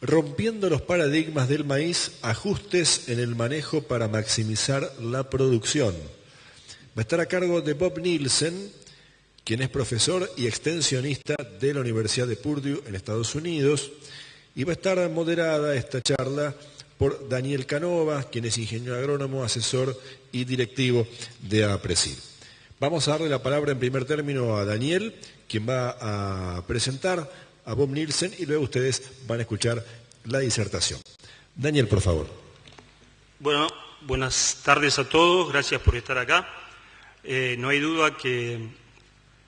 Rompiendo los paradigmas del maíz, ajustes en el manejo para maximizar la producción. Va a estar a cargo de Bob Nielsen, quien es profesor y extensionista de la Universidad de Purdue en Estados Unidos, y va a estar moderada esta charla por Daniel Canova, quien es ingeniero agrónomo, asesor y directivo de APRESID. Vamos a darle la palabra en primer término a Daniel, quien va a presentar a Bob Nielsen, y luego ustedes van a escuchar la disertación. Daniel, por favor. Bueno, buenas tardes a todos, gracias por estar acá. No hay duda que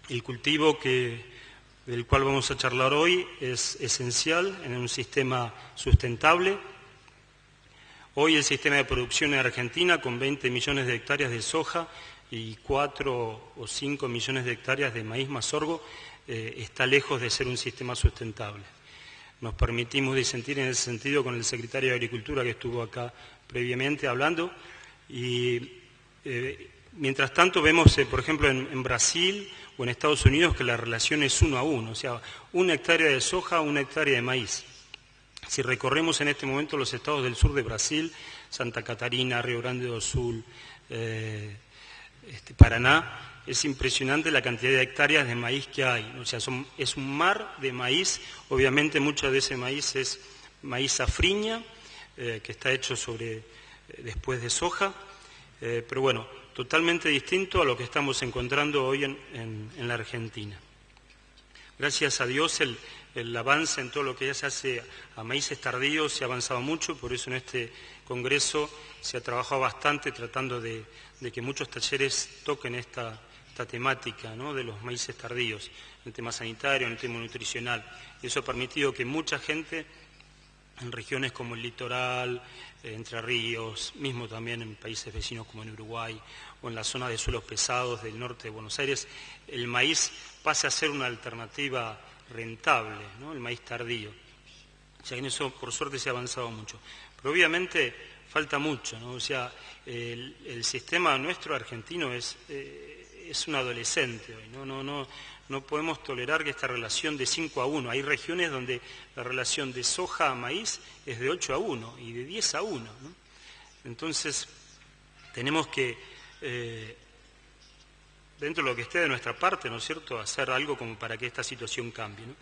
el cultivo del cual vamos a charlar hoy es esencial en un sistema sustentable. Hoy el sistema de producción en Argentina, con 20 millones de hectáreas de soja y 4 o 5 millones de hectáreas de maíz más sorgo, está lejos de ser un sistema sustentable. Nos permitimos disentir en ese sentido con el secretario de Agricultura que estuvo acá previamente hablando. Y mientras tanto vemos, por ejemplo, en Brasil o en Estados Unidos que la relación es 1 a 1, o sea, 1 hectárea de soja, 1 hectárea de maíz. Si recorremos en este momento los estados del sur de Brasil, Santa Catarina, Río Grande do Sul, Paraná, es impresionante la cantidad de hectáreas de maíz que hay. O sea, es un mar de maíz. Obviamente mucho de ese maíz es maíz safriña, que está hecho después de soja, pero bueno, totalmente distinto a lo que estamos encontrando hoy en la Argentina. Gracias a Dios el avance en todo lo que ya se hace a maíces tardíos se ha avanzado mucho, por eso en este congreso se ha trabajado bastante tratando de que muchos talleres toquen esta temática, ¿no?, de los maíces tardíos, en el tema sanitario, en el tema nutricional. Eso ha permitido que mucha gente en regiones como el litoral, Entre Ríos, mismo también en países vecinos como en Uruguay o en la zona de suelos pesados del norte de Buenos Aires, el maíz pase a ser una alternativa rentable, ¿no?, el maíz tardío. O sea, en eso por suerte se ha avanzado mucho. Pero obviamente falta mucho, ¿no? O sea, el sistema nuestro argentino es un adolescente hoy, no podemos tolerar que esta relación de 5 a 1, hay regiones donde la relación de soja a maíz es de 8 a 1 y de 10 a 1, ¿no? Entonces, tenemos que, dentro de lo que esté de nuestra parte, ¿no es cierto?, hacer algo como para que esta situación cambie, ¿no?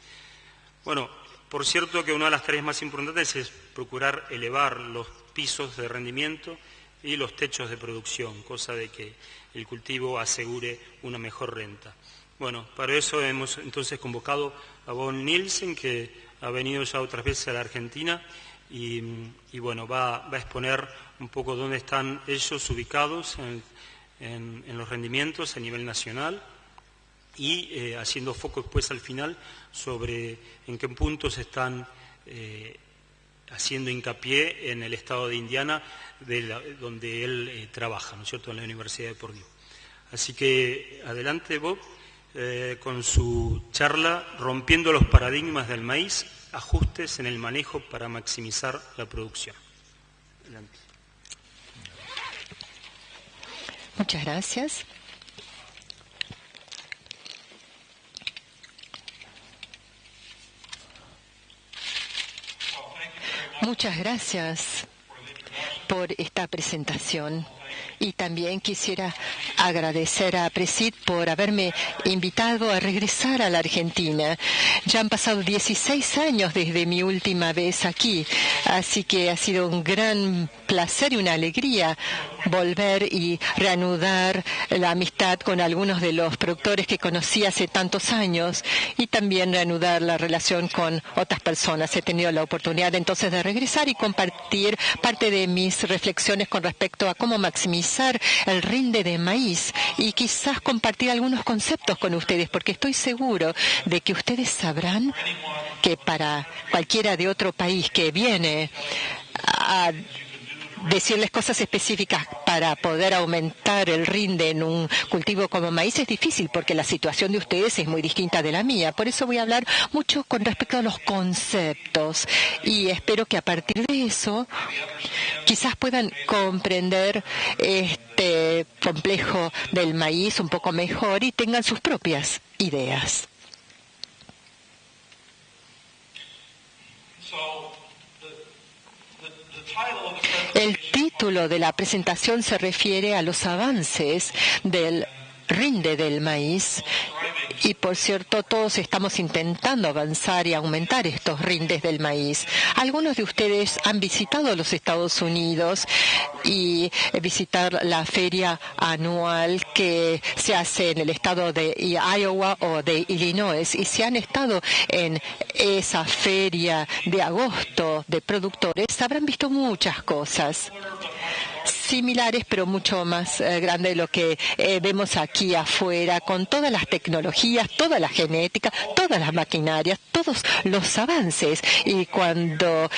Bueno, por cierto que una de las tareas más importantes es procurar elevar los pisos de rendimiento y los techos de producción, cosa de que el cultivo asegure una mejor renta. Bueno, para eso hemos entonces convocado a Bob Nielsen, que ha venido ya otras veces a la Argentina y bueno, va a exponer un poco dónde están ellos ubicados en los rendimientos a nivel nacional y haciendo foco después al final sobre en qué puntos están haciendo hincapié en el estado de Indiana, donde él trabaja, ¿no es cierto?, en la Universidad de Purdue. Así que adelante, Bob, con su charla Rompiendo los paradigmas del maíz, ajustes en el manejo para maximizar la producción. Adelante. Muchas gracias. Muchas gracias por esta presentación. Y también quisiera agradecer a APRESID por haberme invitado a regresar a la Argentina. Ya han pasado 16 años desde mi última vez aquí, así que ha sido un gran placer y una alegría volver y reanudar la amistad con algunos de los productores que conocí hace tantos años y también reanudar la relación con otras personas. He tenido la oportunidad entonces de regresar y compartir parte de mis reflexiones con respecto a cómo maximizar el rinde de maíz y quizás compartir algunos conceptos con ustedes, porque estoy seguro de que ustedes sabrán que para cualquiera de otro país que viene a decirles cosas específicas para poder aumentar el rinde en un cultivo como maíz es difícil porque la situación de ustedes es muy distinta de la mía. Por eso voy a hablar mucho con respecto a los conceptos y espero que a partir de eso quizás puedan comprender este complejo del maíz un poco mejor y tengan sus propias ideas. El título de la presentación se refiere a los avances del rinde del maíz y, por cierto, todos estamos intentando avanzar y aumentar estos rindes del maíz. Algunos de ustedes han visitado los Estados Unidos y visitar la feria anual que se hace en el estado de Iowa o de Illinois, y si han estado en esa feria de agosto de productores habrán visto muchas cosas similares, pero mucho más grande de lo que vemos aquí afuera, con todas las tecnologías, toda la genética, todas las maquinarias, todos los avances. Y cuando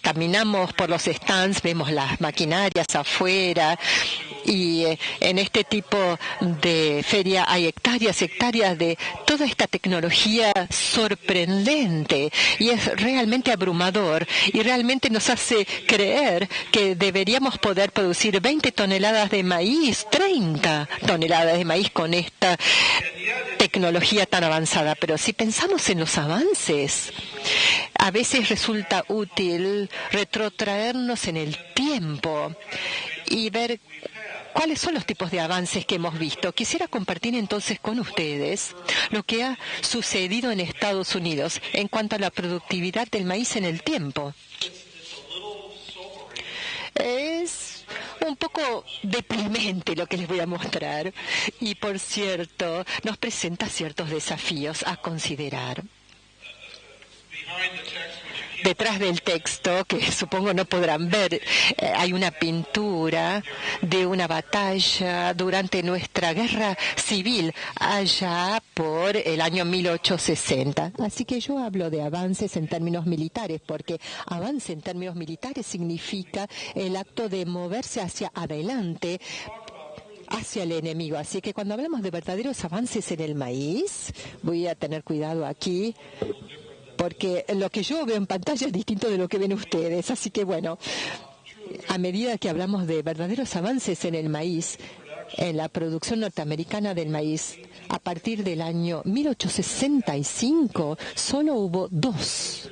caminamos por los stands, vemos las maquinarias afuera. Y en este tipo de feria hay hectáreas de toda esta tecnología sorprendente, y es realmente abrumador y realmente nos hace creer que deberíamos poder producir 20 toneladas de maíz, 30 toneladas de maíz con esta tecnología tan avanzada. Pero si pensamos en los avances, a veces resulta útil retrotraernos en el tiempo y ver ¿cuáles son los tipos de avances que hemos visto? Quisiera compartir entonces con ustedes lo que ha sucedido en Estados Unidos en cuanto a la productividad del maíz en el tiempo. Es un poco deprimente lo que les voy a mostrar y, por cierto, nos presenta ciertos desafíos a considerar. Detrás del texto, que supongo no podrán ver, hay una pintura de una batalla durante nuestra guerra civil, allá por el año 1860. Así que yo hablo de avances en términos militares, porque avance en términos militares significa el acto de moverse hacia adelante, hacia el enemigo. Así que cuando hablamos de verdaderos avances en el maíz, voy a tener cuidado aquí, porque lo que yo veo en pantalla es distinto de lo que ven ustedes. Así que bueno, a medida que hablamos de verdaderos avances en el maíz, en la producción norteamericana del maíz, a partir del año 1865, solo hubo 2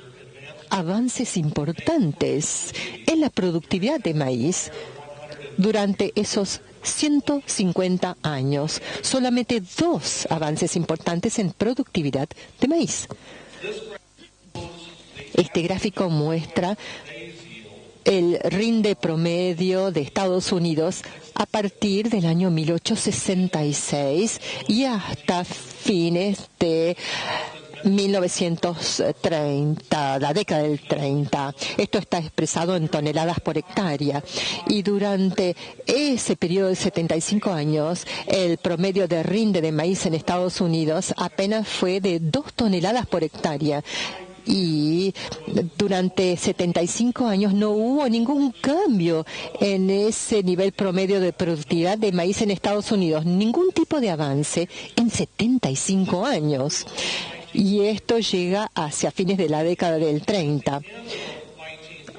avances importantes en la productividad de maíz durante esos 150 años. Solamente 2 avances importantes en productividad de maíz. Este gráfico muestra el rinde promedio de Estados Unidos a partir del año 1866 y hasta fines de 1930, la década del 30. Esto está expresado en toneladas por hectárea. Y durante ese periodo de 75 años, el promedio de rinde de maíz en Estados Unidos apenas fue de 2 toneladas por hectárea. Y durante 75 años no hubo ningún cambio en ese nivel promedio de productividad de maíz en Estados Unidos, ningún tipo de avance en 75 años. Y esto llega hacia fines de la década del 30.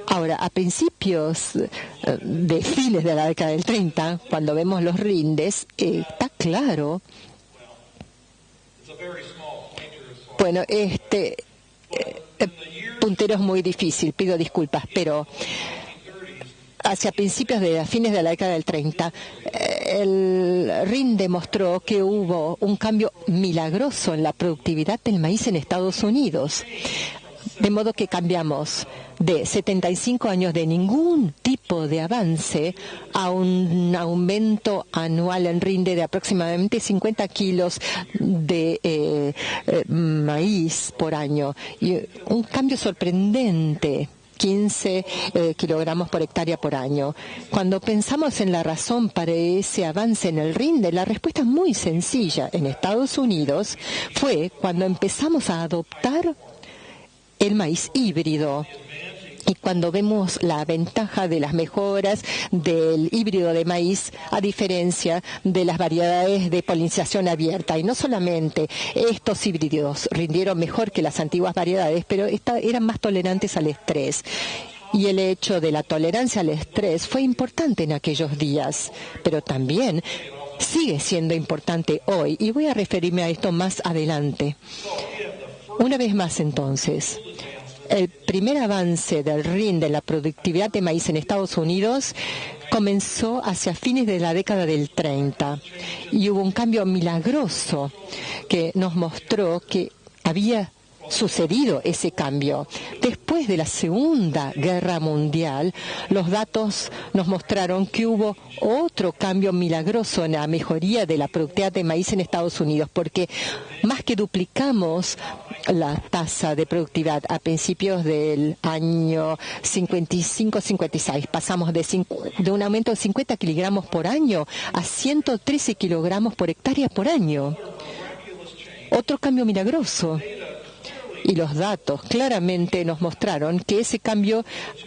Ahora, a principios de fines de la década del 30, cuando vemos los rindes, está claro. Bueno, puntero es muy difícil, pido disculpas, pero hacia principios de fines de la década del 30, el RIN demostró que hubo un cambio milagroso en la productividad del maíz en Estados Unidos. De modo que cambiamos de 75 años de ningún tipo de avance a un aumento anual en rinde de aproximadamente 50 kilos de maíz por año. Y un cambio sorprendente. 15 kilogramos por hectárea por año. Cuando pensamos en la razón para ese avance en el rinde, la respuesta es muy sencilla. En Estados Unidos fue cuando empezamos a adoptar el maíz híbrido. Y cuando vemos la ventaja de las mejoras del híbrido de maíz a diferencia de las variedades de polinización abierta. Y no solamente estos híbridos rindieron mejor que las antiguas variedades, pero eran más tolerantes al estrés. Y el hecho de la tolerancia al estrés fue importante en aquellos días, pero también sigue siendo importante hoy. Y voy a referirme a esto más adelante. Una vez más entonces, El primer avance del rinde en la productividad de maíz en Estados Unidos comenzó hacia fines de la década del 30 y hubo un cambio milagroso que nos mostró que había sucedido ese cambio. Después de la Segunda Guerra Mundial, los datos nos mostraron que hubo otro cambio milagroso en la mejoría de la productividad de maíz en Estados Unidos, porque más que duplicamos la tasa de productividad a principios del año 55-56. Pasamos de un aumento de 50 kilogramos por año a 113 kilogramos por hectárea por año. Otro cambio milagroso. Y los datos claramente nos mostraron que ese cambio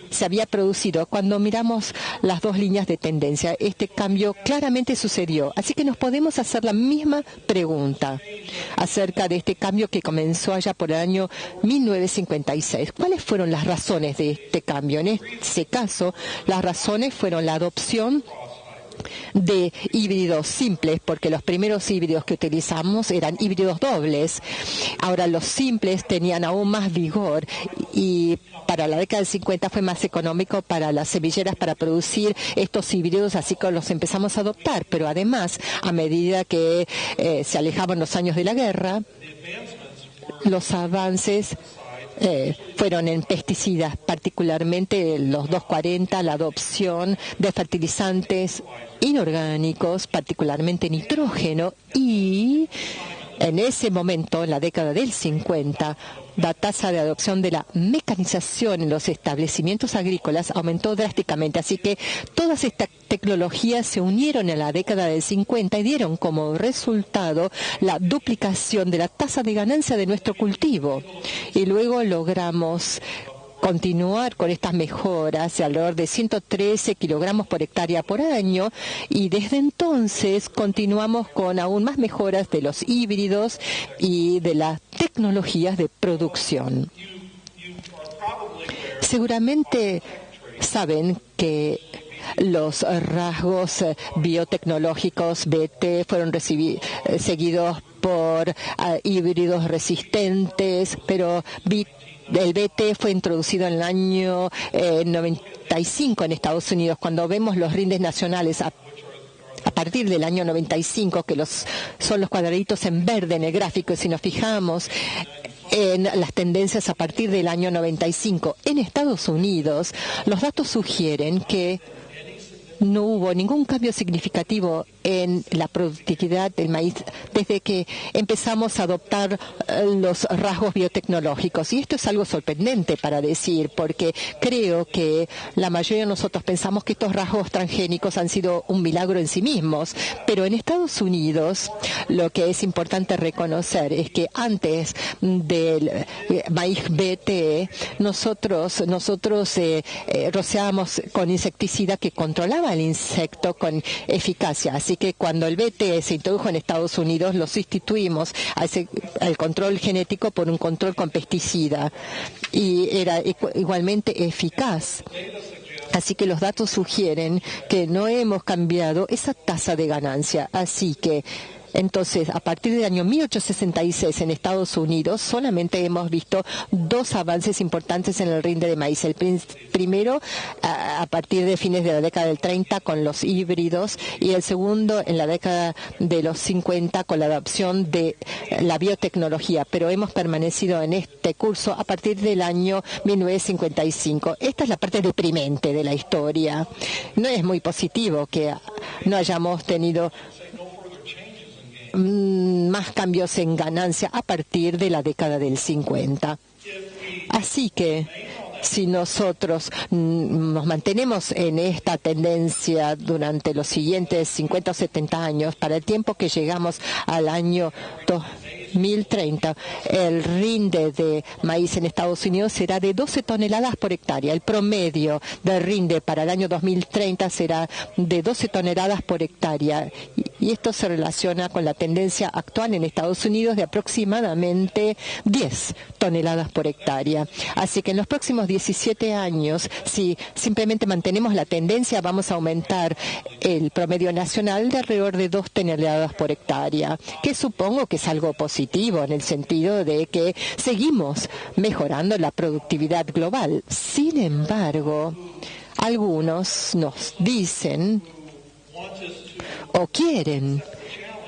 se había producido cuando miramos las dos líneas de tendencia. Este cambio claramente sucedió. Así que nos podemos hacer la misma pregunta acerca de este cambio que comenzó allá por el año 1956. ¿Cuáles fueron las razones de este cambio? En ese caso, las razones fueron la adopción de híbridos simples, porque los primeros híbridos que utilizamos eran híbridos dobles. Ahora los simples tenían aún más vigor y para la década del 50 fue más económico para las semilleras para producir estos híbridos, así que los empezamos a adoptar. Pero además, a medida que se alejaban los años de la guerra, los avances fueron en pesticidas, particularmente los 2,40, la adopción de fertilizantes inorgánicos, particularmente nitrógeno, y en ese momento, en la década del 50, la tasa de adopción de la mecanización en los establecimientos agrícolas aumentó drásticamente. Así que todas estas tecnologías se unieron en la década del 50 y dieron como resultado la duplicación de la tasa de ganancia de nuestro cultivo. Y luego logramos continuar con estas mejoras de alrededor de 113 kilogramos por hectárea por año, y desde entonces continuamos con aún más mejoras de los híbridos y de las tecnologías de producción. Seguramente saben que los rasgos biotecnológicos BT fueron seguidos por híbridos resistentes, pero el BT fue introducido en el año 95 en Estados Unidos. Cuando vemos los rindes nacionales a partir del año 95, que son los cuadraditos en verde en el gráfico, y si nos fijamos en las tendencias a partir del año 95 en Estados Unidos, los datos sugieren que no hubo ningún cambio significativo en la productividad del maíz desde que empezamos a adoptar los rasgos biotecnológicos. Y esto es algo sorprendente para decir, porque creo que la mayoría de nosotros pensamos que estos rasgos transgénicos han sido un milagro en sí mismos. Pero en Estados Unidos lo que es importante reconocer es que antes del maíz BT nosotros rociábamos con insecticida que controlaba el insecto con eficacia. Así que cuando el BT se introdujo en Estados Unidos, lo sustituimos al control genético por un control con pesticida, y era igualmente eficaz. Así que los datos sugieren que no hemos cambiado esa tasa de ganancia. Así que entonces, a partir del año 1866 en Estados Unidos, solamente hemos visto dos avances importantes en el rinde de maíz. El primero, a partir de fines de la década del 30 con los híbridos, y el segundo en la década de los 50 con la adopción de la biotecnología. Pero hemos permanecido en este curso a partir del año 1955. Esta es la parte deprimente de la historia. No es muy positivo que no hayamos tenido más cambios en ganancia a partir de la década del 50. Así que si nosotros nos mantenemos en esta tendencia durante los siguientes 50 o 70 años, para el tiempo que llegamos al año 2030, el rinde de maíz en Estados Unidos será de 12 toneladas por hectárea. El promedio del rinde para el año 2030 será de 12 toneladas por hectárea. Y esto se relaciona con la tendencia actual en Estados Unidos de aproximadamente 10 toneladas por hectárea. Así que en los próximos 17 años, si simplemente mantenemos la tendencia, vamos a aumentar el promedio nacional de alrededor de 2 toneladas por hectárea, que supongo que es algo positivo en el sentido de que seguimos mejorando la productividad global. Sin embargo, algunos nos dicen o quieren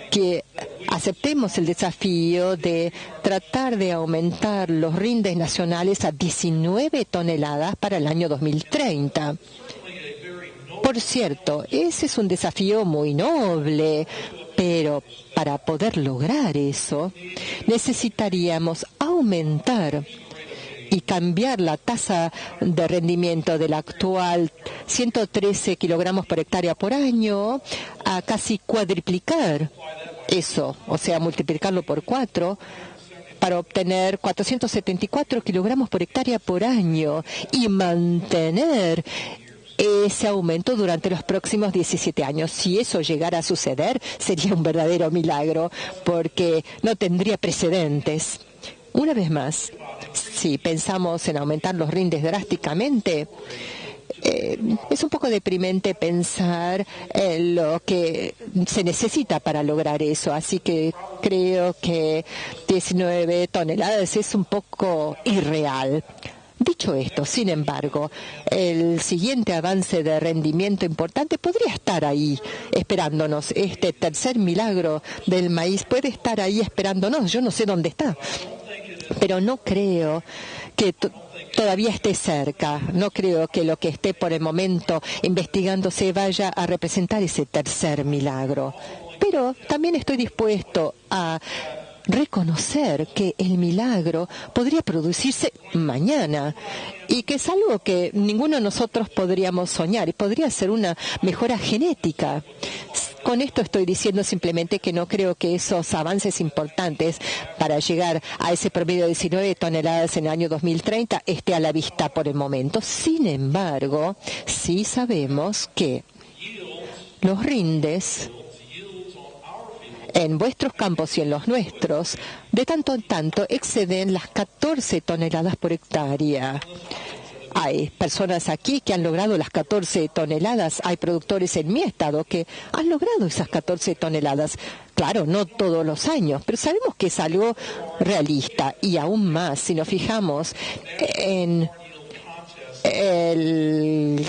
que aceptemos el desafío de tratar de aumentar los rindes nacionales a 19 toneladas para el año 2030. Por cierto, ese es un desafío muy noble, pero para poder lograr eso necesitaríamos aumentar y cambiar la tasa de rendimiento del actual 113 kilogramos por hectárea por año a casi cuadriplicar eso, o sea, multiplicarlo por 4 para obtener 474 kilogramos por hectárea por año y mantener ese aumento durante los próximos 17 años. Si eso llegara a suceder, sería un verdadero milagro, porque no tendría precedentes. Una vez más, si pensamos en aumentar los rindes drásticamente, es un poco deprimente pensar en lo que se necesita para lograr eso. Así que creo que 19 toneladas es un poco irreal. Dicho esto, sin embargo, el siguiente avance de rendimiento importante podría estar ahí esperándonos. Este tercer milagro del maíz puede estar ahí esperándonos. Yo no sé dónde está, pero no creo que todavía esté cerca. No creo que lo que esté por el momento investigándose vaya a representar ese tercer milagro. Pero también estoy dispuesto a reconocer que el milagro podría producirse mañana y que es algo que ninguno de nosotros podríamos soñar y podría ser una mejora genética. Con esto estoy diciendo simplemente que no creo que esos avances importantes para llegar a ese promedio de 19 toneladas en el año 2030 esté a la vista por el momento. Sin embargo, sí sabemos que los rindes en vuestros campos y en los nuestros, de tanto en tanto, exceden las 14 toneladas por hectárea. Hay personas aquí que han logrado las 14 toneladas. Hay productores en mi estado que han logrado esas 14 toneladas. Claro, no todos los años, pero sabemos que es algo realista. Y aún más, si nos fijamos en el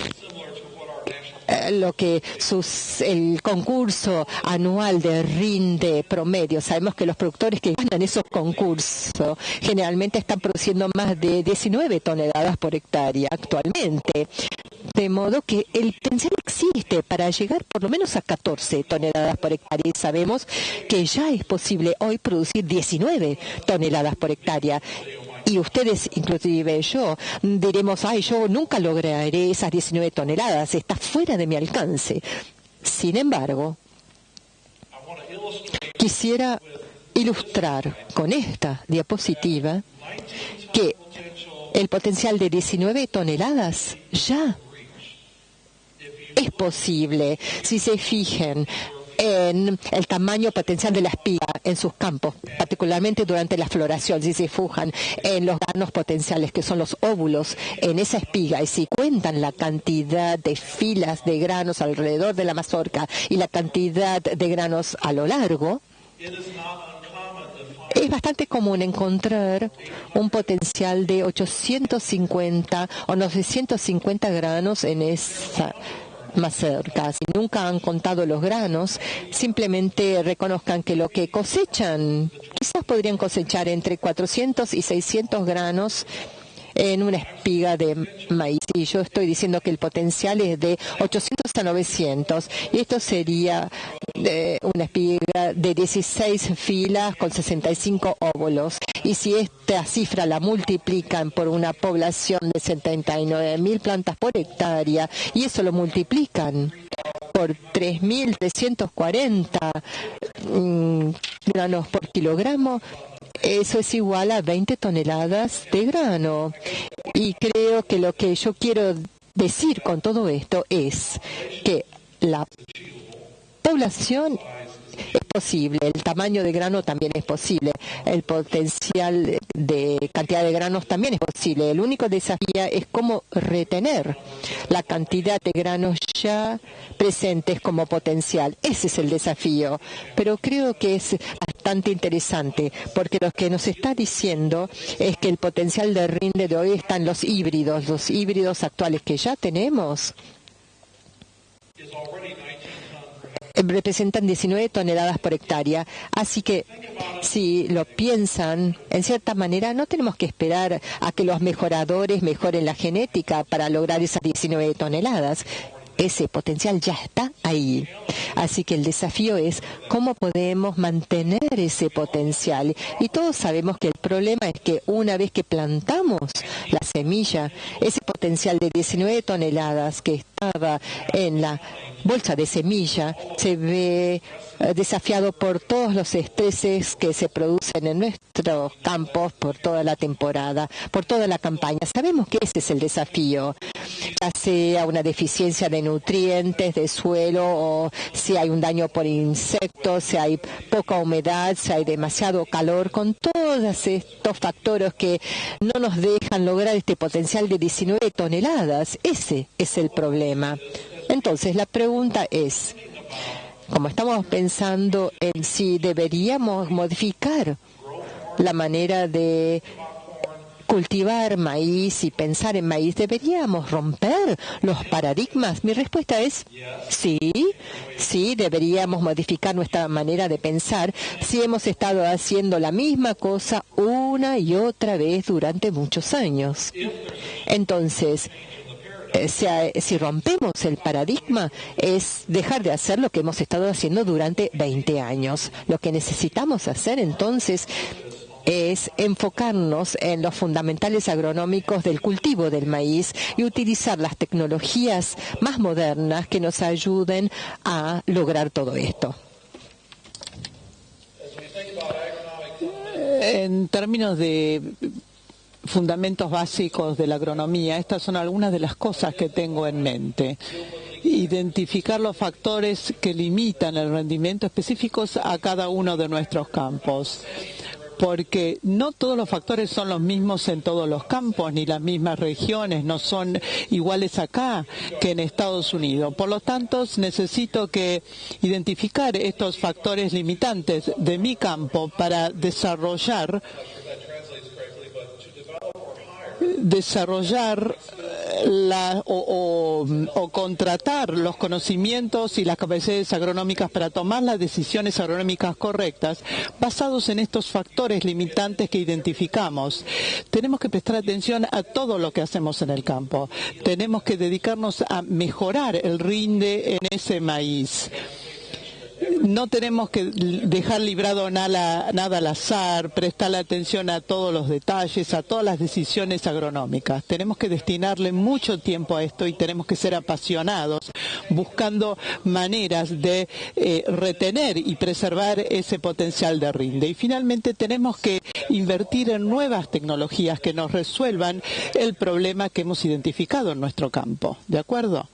concurso anual de rinde promedio. Sabemos que los productores que ganan esos concursos generalmente están produciendo más de 19 toneladas por hectárea actualmente. De modo que el potencial existe para llegar por lo menos a 14 toneladas por hectárea. Y sabemos que ya es posible hoy producir 19 toneladas por hectárea. Y ustedes, inclusive yo, diremos, yo nunca lograré esas 19 toneladas, está fuera de mi alcance. Sin embargo, quisiera ilustrar con esta diapositiva que el potencial de 19 toneladas ya es posible. Si se fijan en el tamaño potencial de la espiga en sus campos, particularmente durante la floración, si se fijan en los granos potenciales, que son los óvulos en esa espiga, y si cuentan la cantidad de filas de granos alrededor de la mazorca y la cantidad de granos a lo largo, es bastante común encontrar un potencial de 850 o 950 granos en esa mazorca. Si nunca han contado los granos, simplemente reconozcan que lo que cosechan, quizás podrían cosechar entre 400 y 600 granos en una espiga de maíz. Y yo estoy diciendo que el potencial es de 800 a 900. Y esto sería una espiga de 16 filas con 65 óvulos. Y si esta cifra la multiplican por una población de 79.000 plantas por hectárea, y eso lo multiplican por 3.340 granos por kilogramo, eso es igual a 20 toneladas de grano. Y creo que lo que yo quiero decir con todo esto es que la población es posible, el tamaño de grano también es posible, el potencial de cantidad de granos también es posible. El único desafío es cómo retener la cantidad de granos ya presentes como potencial. Ese es el desafío, pero creo que es bastante interesante, porque lo que nos está diciendo es que el potencial de rinde de hoy están los híbridos actuales que ya tenemos. Representan 19 toneladas por hectárea. Así que, si lo piensan, en cierta manera, no tenemos que esperar a que los mejoradores mejoren la genética para lograr esas 19 toneladas. Ese potencial ya está ahí. Así que el desafío es cómo podemos mantener ese potencial. Y todos sabemos que el problema es que una vez que plantamos la semilla, ese potencial de 19 toneladas que estaba en la bolsa de semilla se ve desafiado por todos los estreses que se producen en nuestros campos por toda la temporada, por toda la campaña. Sabemos que ese es el desafío, ya sea una deficiencia de nutrientes, de suelo, o si hay un daño por insectos, si hay poca humedad, si hay demasiado calor, con todos estos factores que no nos dejan lograr este potencial de 19 toneladas. Ese es el problema. Entonces, la pregunta es, como estamos pensando en si deberíamos modificar la manera de cultivar maíz y pensar en maíz, ¿deberíamos romper los paradigmas? Mi respuesta es sí, deberíamos modificar nuestra manera de pensar si hemos estado haciendo la misma cosa una y otra vez durante muchos años. Entonces, si rompemos el paradigma, es dejar de hacer lo que hemos estado haciendo durante 20 años. Lo que necesitamos hacer entonces es enfocarnos en los fundamentales agronómicos del cultivo del maíz y utilizar las tecnologías más modernas que nos ayuden a lograr todo esto. En términos de fundamentos básicos de la agronomía, estas son algunas de las cosas que tengo en mente. Identificar los factores que limitan el rendimiento específicos a cada uno de nuestros campos, porque no todos los factores son los mismos en todos los campos, ni las mismas regiones, no son iguales acá que en Estados Unidos. Por lo tanto, necesito que identificar estos factores limitantes de mi campo para desarrollar o contratar los conocimientos y las capacidades agronómicas para tomar las decisiones agronómicas correctas basados en estos factores limitantes que identificamos. Tenemos que prestar atención a todo lo que hacemos en el campo. Tenemos que dedicarnos a mejorar el rinde en ese maíz. No tenemos que dejar librado nada al azar, prestarle atención a todos los detalles, a todas las decisiones agronómicas. Tenemos que destinarle mucho tiempo a esto y tenemos que ser apasionados, buscando maneras de retener y preservar ese potencial de rinde. Y finalmente tenemos que invertir en nuevas tecnologías que nos resuelvan el problema que hemos identificado en nuestro campo. ¿De acuerdo?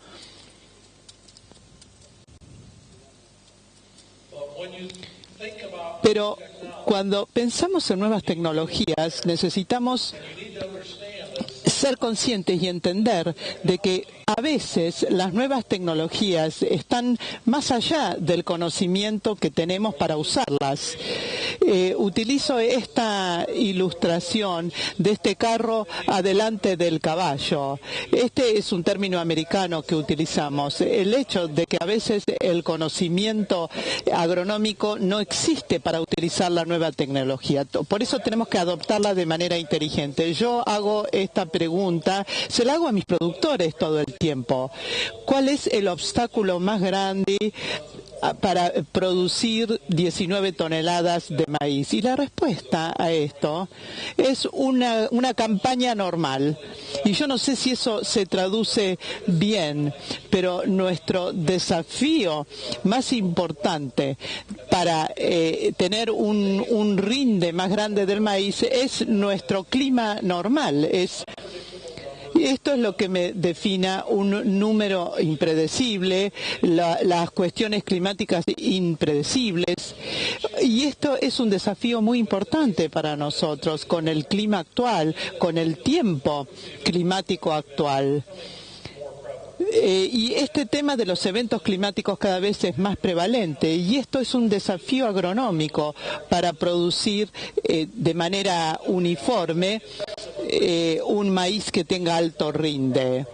Pero cuando pensamos en nuevas tecnologías, necesitamos ser conscientes y entender de que a veces las nuevas tecnologías están más allá del conocimiento que tenemos para usarlas. Utilizo esta ilustración de este carro adelante del caballo. Este es un término americano que utilizamos. El hecho de que a veces el conocimiento agronómico no existe para utilizar la nueva tecnología. Por eso tenemos que adoptarla de manera inteligente. Yo hago esta pregunta, se la hago a mis productores todo el tiempo. ¿Cuál es el obstáculo más grande para producir 19 toneladas de maíz? Y la respuesta a esto es una campaña normal. Y yo no sé si eso se traduce bien, pero nuestro desafío más importante para tener un rinde más grande del maíz es nuestro clima normal. Esto es lo que me defina un número impredecible, las cuestiones climáticas impredecibles. Y esto es un desafío muy importante para nosotros con el clima actual, con el tiempo climático actual. Y este tema de los eventos climáticos cada vez es más prevalente y esto es un desafío agronómico para producir de manera uniforme un maíz que tenga alto rinde.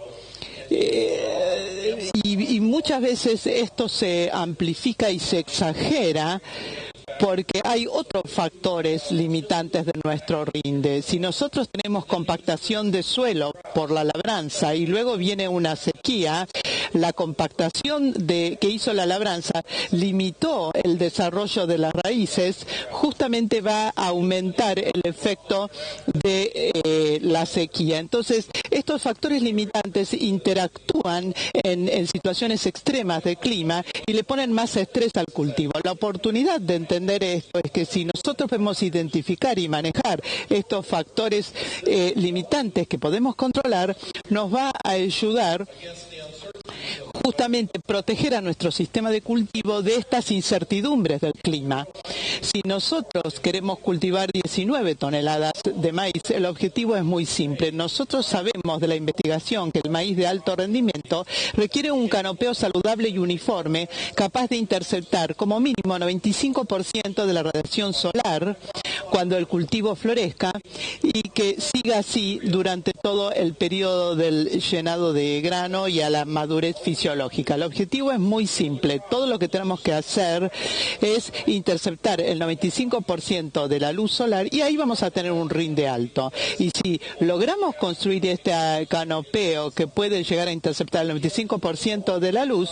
Y muchas veces esto se amplifica y se exagera porque hay otros factores limitantes de nuestro rinde. Si nosotros tenemos compactación de suelo por la labranza y luego viene una sequía, la compactación que hizo la labranza limitó el desarrollo de las raíces, justamente va a aumentar el efecto de la sequía. Entonces, estos factores limitantes interactúan en situaciones extremas de clima y le ponen más estrés al cultivo. La oportunidad de entender esto es que si nosotros podemos identificar y manejar estos factores limitantes que podemos controlar, nos va a ayudar justamente proteger a nuestro sistema de cultivo de estas incertidumbres del clima. Si nosotros queremos cultivar 19 toneladas de maíz, el objetivo es muy simple. Nosotros sabemos de la investigación que el maíz de alto rendimiento requiere un canopeo saludable y uniforme, capaz de interceptar como mínimo 95% de la radiación solar cuando el cultivo florezca y que siga así durante todo el periodo del llenado de grano y a la madurez fisiológica. El objetivo es muy simple. Todo lo que tenemos que hacer es interceptar el 95% de la luz solar y ahí vamos a tener un rinde alto. Y si logramos construir este canopeo que puede llegar a interceptar el 95% de la luz,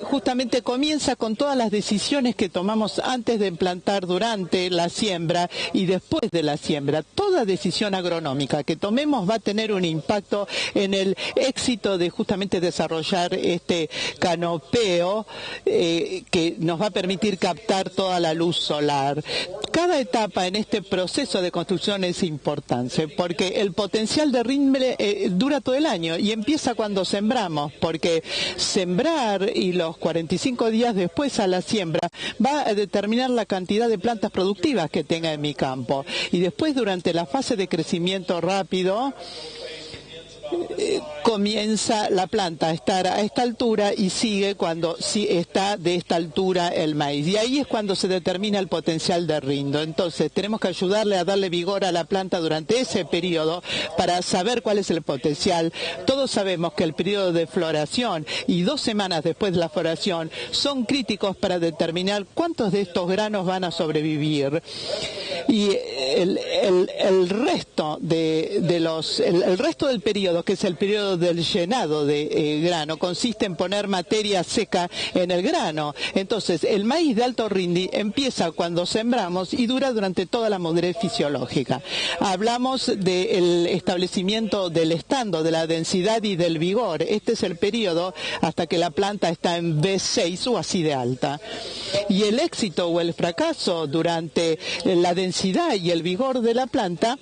justamente comienza con todas las decisiones que tomamos antes de plantar, durante la siembra y después de la siembra. Toda decisión agronómica que tomemos va a tener un impacto en el éxito de justamente desarrollar este canopeo que nos va a permitir captar toda la luz solar. Cada etapa en este proceso de construcción es importante porque el potencial de rinde dura todo el año y empieza cuando sembramos, porque sembrar y los 45 días después a la siembra va a determinar la cantidad de plantas productivas que tenga en mi campo. Y después, durante la fase de crecimiento rápido, comienza la planta a estar a esta altura y sigue cuando sí está de esta altura el maíz. Y ahí es cuando se determina el potencial de rinde. Entonces tenemos que ayudarle a darle vigor a la planta durante ese periodo para saber cuál es el potencial. Todos sabemos que el periodo de floración y 2 semanas después de la floración son críticos para determinar cuántos de estos granos van a sobrevivir. Y el resto el resto del periodo, que es el periodo del llenado de grano, consiste en poner materia seca en el grano. Entonces, el maíz de alto rinde empieza cuando sembramos y dura durante toda la madurez fisiológica. Hablamos del establecimiento del estando, de la densidad y del vigor. Este es el periodo hasta que la planta está en B6 o así de alta. Y el éxito o el fracaso durante la densidad y el vigor de la planta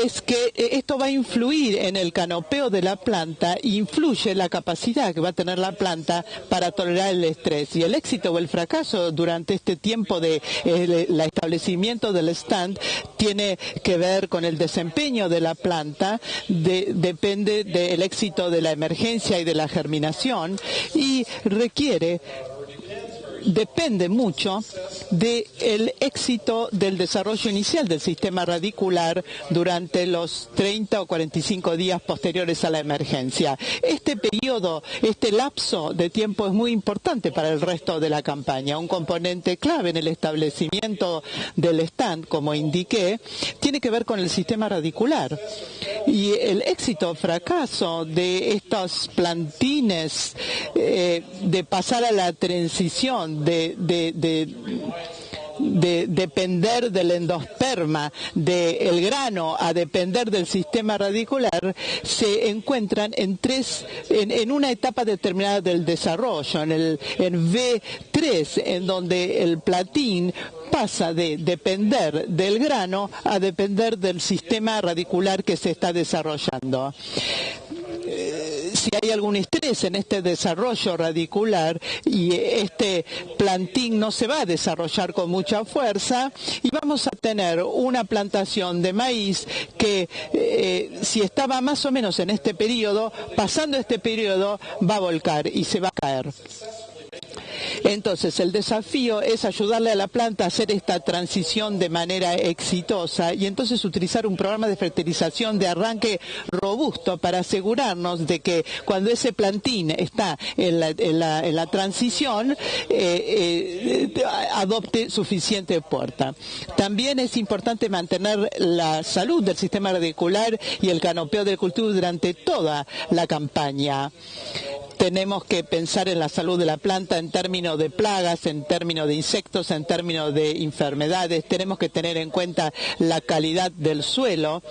es que esto va a influir en el canopeo de la planta e influye en la capacidad que va a tener la planta para tolerar el estrés. Y el éxito o el fracaso durante este tiempo de el establecimiento del stand tiene que ver con el desempeño de la planta, depende del éxito de la emergencia y de la germinación y depende mucho del éxito del desarrollo inicial del sistema radicular durante los 30 o 45 días posteriores a la emergencia. Este periodo, este lapso de tiempo es muy importante para el resto de la campaña. Un componente clave en el establecimiento del stand, como indiqué, tiene que ver con el sistema radicular. Y el éxito o fracaso de estos plantines de pasar a la transición de depender del endosperma del grano a depender del sistema radicular se encuentran en una etapa determinada del desarrollo, en V3, en donde el platín pasa de depender del grano a depender del sistema radicular que se está desarrollando. Si hay algún estrés en este desarrollo radicular y este plantín no se va a desarrollar con mucha fuerza y vamos a tener una plantación de maíz que si estaba más o menos en este periodo, pasando este periodo va a volcar y se va a caer. Entonces, el desafío es ayudarle a la planta a hacer esta transición de manera exitosa y entonces utilizar un programa de fertilización de arranque robusto para asegurarnos de que cuando ese plantín está en la transición, adopte suficiente puerta. También es importante mantener la salud del sistema radicular y el canopeo del cultivo durante toda la campaña. Tenemos que pensar en la salud de la planta en términos de plagas, en términos de insectos, en términos de enfermedades. Tenemos que tener en cuenta la calidad del suelo.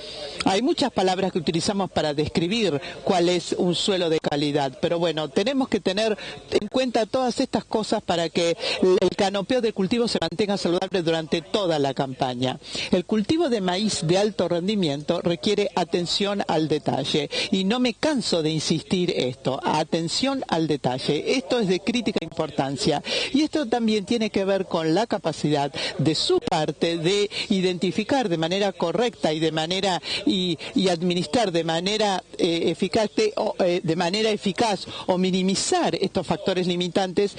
Hay muchas palabras que utilizamos para describir cuál es un suelo de calidad, pero bueno, tenemos que tener en cuenta todas estas cosas para que el canopeo del cultivo se mantenga saludable durante toda la campaña. El cultivo de maíz de alto rendimiento requiere atención al detalle y no me canso de insistir esto, atención al detalle. Esto es de crítica importancia y esto también tiene que ver con la capacidad de su parte de identificar de manera correcta y de manera y administrar de manera eficaz o minimizar estos factores limitantes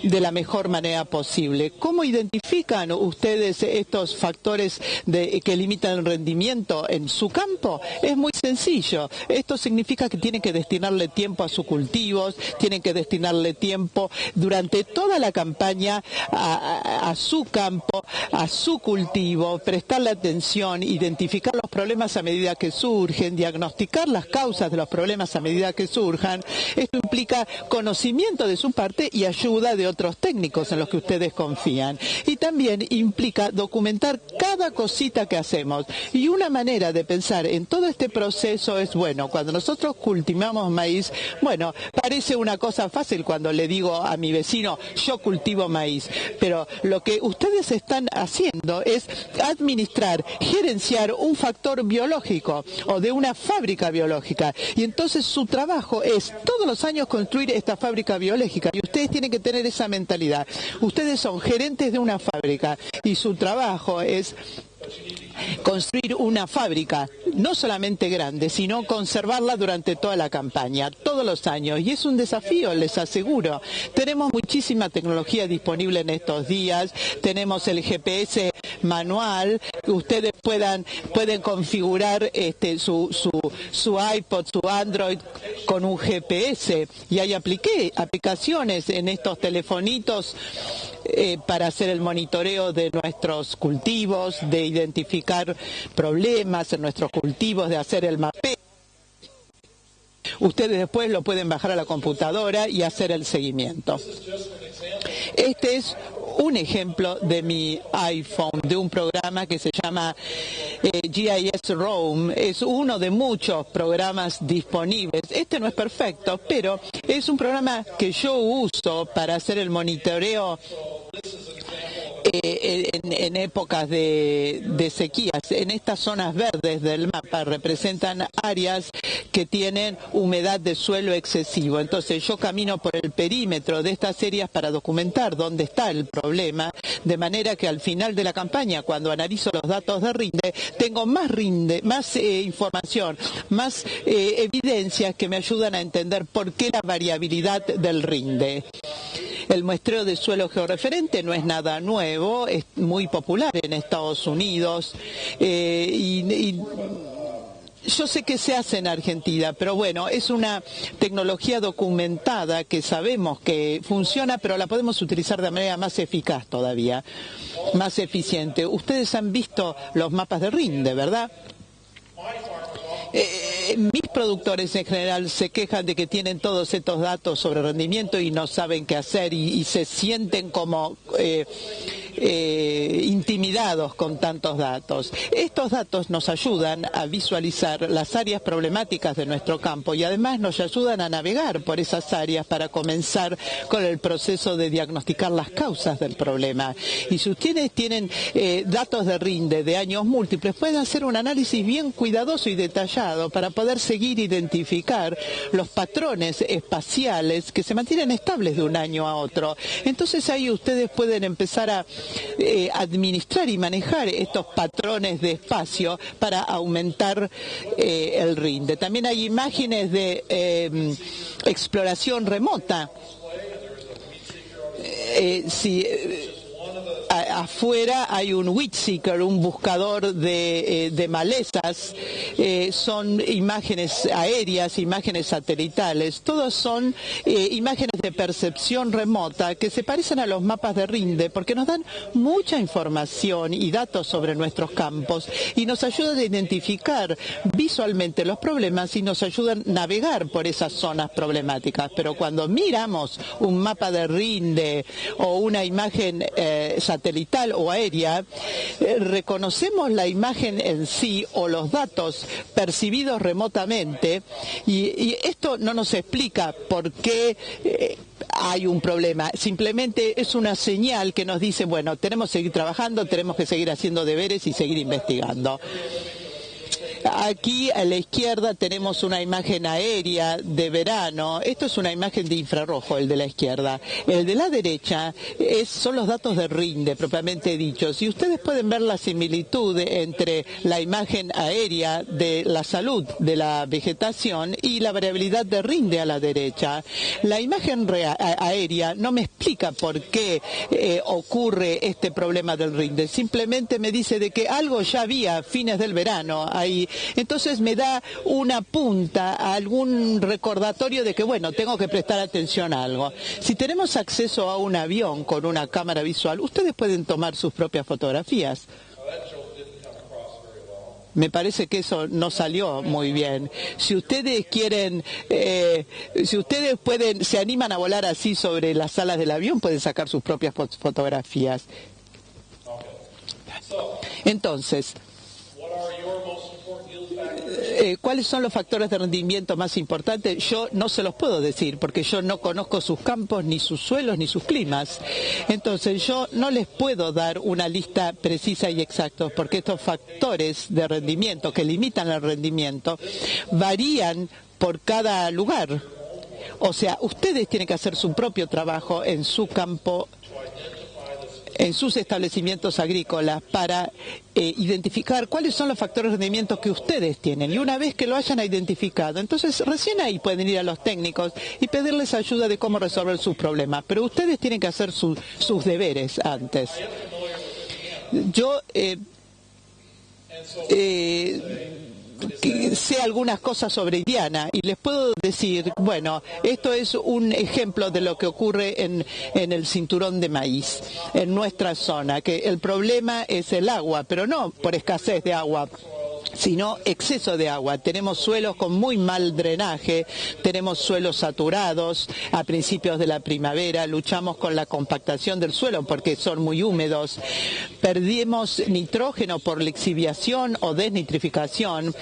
de la mejor manera posible. ¿Cómo identifican ustedes estos factores que limitan el rendimiento en su campo? Es muy sencillo. Esto significa que tienen que destinarle tiempo a su cultivo, tienen que destinarle tiempo durante toda la campaña a su campo, a su cultivo, prestarle atención, identificar los problemas a medida que surgen, diagnosticar las causas de los problemas a medida que surjan. Esto implica conocimiento de su parte y ayuda de otros técnicos en los que ustedes confían. Y también implica documentar cada cosita que hacemos. Y una manera de pensar en todo este proceso es, bueno, cuando nosotros cultivamos maíz, bueno, parece una cosa fácil cuando le digo a mi vecino, yo cultivo maíz, pero lo que ustedes están haciendo es administrar, gerenciar un factor biológico o de una fábrica biológica. Y entonces su trabajo es todos los años construir esta fábrica biológica y ustedes tienen que tener esa mentalidad. Ustedes son gerentes de una fábrica y su trabajo es construir una fábrica, no solamente grande, sino conservarla durante toda la campaña, todos los años. Y es un desafío, les aseguro. Tenemos muchísima tecnología disponible en estos días. Tenemos el GPS manual. Ustedes pueden configurar su iPod, su Android con un GPS. Y hay aplicaciones en estos telefonitos para hacer el monitoreo de nuestros cultivos, de identificar problemas en nuestros cultivos, de hacer el mapeo. Ustedes después lo pueden bajar a la computadora y hacer el seguimiento. Este es un ejemplo de mi iPhone, de un programa que se llama GIS Roam. Es uno de muchos programas disponibles. Este no es perfecto, pero es un programa que yo uso para hacer el monitoreo en épocas de sequías. En estas zonas verdes del mapa representan áreas que tienen humedad de suelo excesivo. Entonces yo camino por el perímetro de estas áreas para documentar dónde está el problema, de manera que al final de la campaña, cuando analizo los datos de rinde, tengo más información, más evidencias que me ayudan a entender por qué la variabilidad del rinde. El muestreo de suelo georreferente no es nada nuevo, es muy popular en Estados Unidos y yo sé que se hace en Argentina, pero bueno, es una tecnología documentada que sabemos que funciona, pero la podemos utilizar de manera más eficaz todavía, más eficiente. Ustedes han visto los mapas de rinde, ¿verdad? Mis productores en general se quejan de que tienen todos estos datos sobre rendimiento y no saben qué hacer y se sienten como intimidados con tantos datos. Estos datos nos ayudan a visualizar las áreas problemáticas de nuestro campo y además nos ayudan a navegar por esas áreas para comenzar con el proceso de diagnosticar las causas del problema. Y si ustedes tienen datos de RINDE de años múltiples, pueden hacer un análisis bien cuidadoso y detallado para poder seguir identificar los patrones espaciales que se mantienen estables de un año a otro. Entonces ahí ustedes pueden empezar a administrar y manejar estos patrones de espacio para aumentar el RINDE. También hay imágenes de exploración remota. Afuera hay un weed seeker, un buscador de malezas, son imágenes aéreas, imágenes satelitales, todos son imágenes de percepción remota que se parecen a los mapas de RINDE porque nos dan mucha información y datos sobre nuestros campos y nos ayudan a identificar visualmente los problemas y nos ayudan a navegar por esas zonas problemáticas. Pero cuando miramos un mapa de RINDE o una imagen satelital o aérea, reconocemos la imagen en sí o los datos percibidos remotamente y esto no nos explica por qué hay un problema, simplemente es una señal que nos dice, bueno, tenemos que seguir trabajando, tenemos que seguir haciendo deberes y seguir investigando. Aquí a la izquierda tenemos una imagen aérea de verano. Esto es una imagen de infrarrojo, el de la izquierda. El de la derecha son los datos de RINDE, propiamente dichos. Y ustedes pueden ver la similitud entre la imagen aérea de la salud de la vegetación y la variabilidad de RINDE a la derecha. La imagen aérea no me explica por qué ocurre este problema del RINDE. Simplemente me dice de que algo ya había a fines del verano ahí. Entonces me da una punta, algún recordatorio de que, bueno, tengo que prestar atención a algo. Si tenemos acceso a un avión con una cámara visual, ustedes pueden tomar sus propias fotografías. Me parece que eso no salió muy bien. Si ustedes quieren, si ustedes se animan a volar así sobre las alas del avión, pueden sacar sus propias fotografías. Entonces, ¿cuáles son los factores de rendimiento más importantes? Yo no se los puedo decir porque yo no conozco sus campos, ni sus suelos, ni sus climas. Entonces yo no les puedo dar una lista precisa y exacta porque estos factores de rendimiento que limitan el rendimiento varían por cada lugar. O sea, ustedes tienen que hacer su propio trabajo en su campo, en sus establecimientos agrícolas para identificar cuáles son los factores de rendimiento que ustedes tienen. Y una vez que lo hayan identificado, entonces recién ahí pueden ir a los técnicos y pedirles ayuda de cómo resolver sus problemas. Pero ustedes tienen que hacer sus deberes antes. Yo sé algunas cosas sobre Indiana y les puedo decir, bueno, esto es un ejemplo de lo que ocurre en el cinturón de maíz, en nuestra zona, que el problema es el agua, pero no por escasez de agua, sino exceso de agua. Tenemos suelos con muy mal drenaje, tenemos suelos saturados a principios de la primavera, luchamos con la compactación del suelo porque son muy húmedos, perdimos nitrógeno por lixiviación o desnitrificación,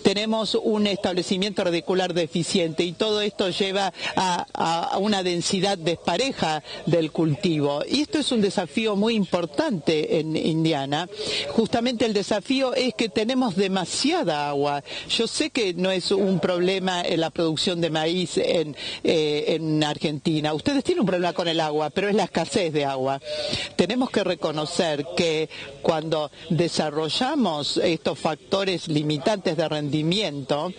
tenemos un establecimiento radicular deficiente y todo esto lleva a una densidad despareja del cultivo. Y esto es un desafío muy importante en Indiana. Justamente el desafío es que tenemos demasiada agua. Yo sé que no es un problema en la producción de maíz en Argentina. Ustedes tienen un problema con el agua, pero es la escasez de agua. Tenemos que reconocer que cuando desarrollamos estos factores limitantes de rendimiento,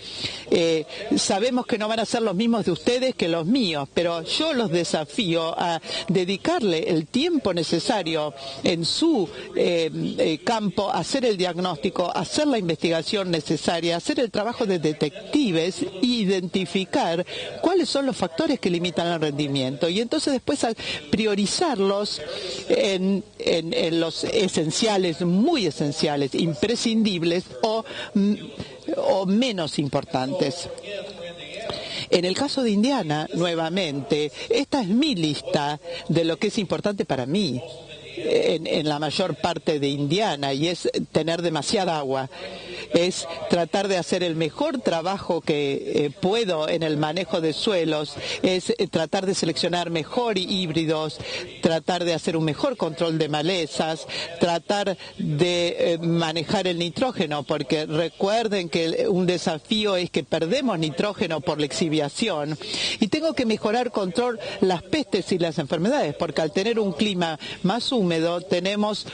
sabemos que no van a ser los mismos de ustedes que los míos, pero yo los desafío a dedicarle el tiempo necesario en su campo, a hacer el diagnóstico, a hacer la investigación necesaria, hacer el trabajo de detectives e identificar cuáles son los factores que limitan el rendimiento y entonces después priorizarlos en los esenciales, muy esenciales, imprescindibles o menos importantes. En el caso de Indiana, nuevamente, esta es mi lista de lo que es importante para mí. en la mayor parte de Indiana, y es tener demasiada agua. Es tratar de hacer el mejor trabajo que puedo en el manejo de suelos, es tratar de seleccionar mejor híbridos, tratar de hacer un mejor control de malezas, tratar de manejar el nitrógeno, porque recuerden que un desafío es que perdemos nitrógeno por la exhibición, y tengo que mejorar control las pestes y las enfermedades, porque al tener un clima más húmedo tenemos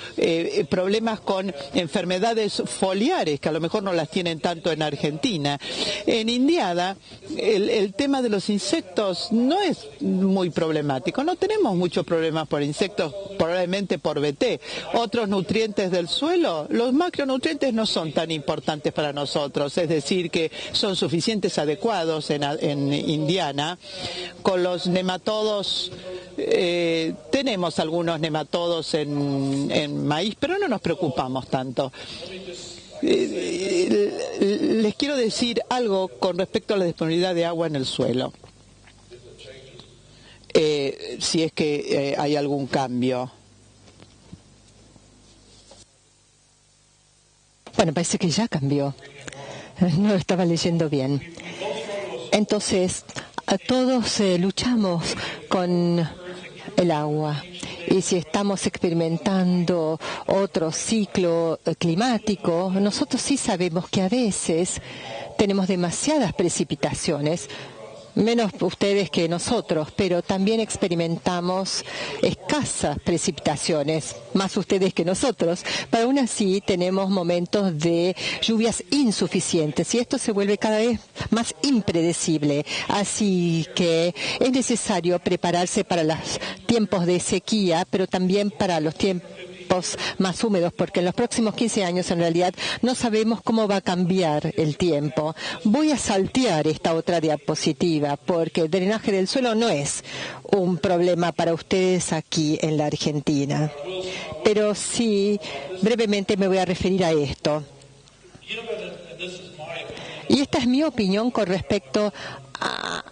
problemas con enfermedades foliares, que a lo mejor no las tienen tanto en Argentina. En Indiana el tema de los insectos no es muy problemático, no tenemos muchos problemas por insectos, probablemente por BT. Otros nutrientes del suelo, los macronutrientes no son tan importantes para nosotros, es decir, que son suficientes adecuados en Indiana. Con los nematodos, tenemos algunos nematodos en maíz, pero no nos preocupamos tanto. Les quiero decir algo con respecto a la disponibilidad de agua en el suelo. Si es que hay algún cambio. Bueno, parece que ya cambió. No lo estaba leyendo bien. Entonces, a todos luchamos con el agua. Y si estamos experimentando otro ciclo climático, nosotros sí sabemos que a veces tenemos demasiadas precipitaciones, menos ustedes que nosotros, pero también experimentamos escasas precipitaciones, más ustedes que nosotros. Pero aún así tenemos momentos de lluvias insuficientes y esto se vuelve cada vez más impredecible. Así que es necesario prepararse para los tiempos de sequía, pero también para los tiempos más húmedos, porque en los próximos 15 años en realidad no sabemos cómo va a cambiar el tiempo. Voy a saltear esta otra diapositiva porque el drenaje del suelo no es un problema para ustedes aquí en la Argentina. Pero sí, brevemente me voy a referir a esto. Y esta es mi opinión con respecto a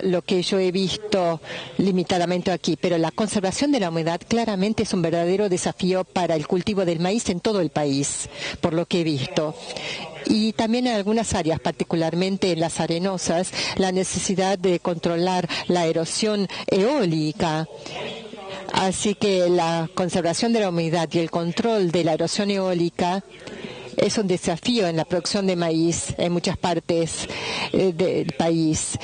lo que yo he visto limitadamente aquí, pero la conservación de la humedad claramente es un verdadero desafío para el cultivo del maíz en todo el país, por lo que he visto. Y también en algunas áreas, particularmente en las arenosas, la necesidad de controlar la erosión eólica. Así que la conservación de la humedad y el control de la erosión eólica es un desafío en la producción de maíz en muchas partes del país.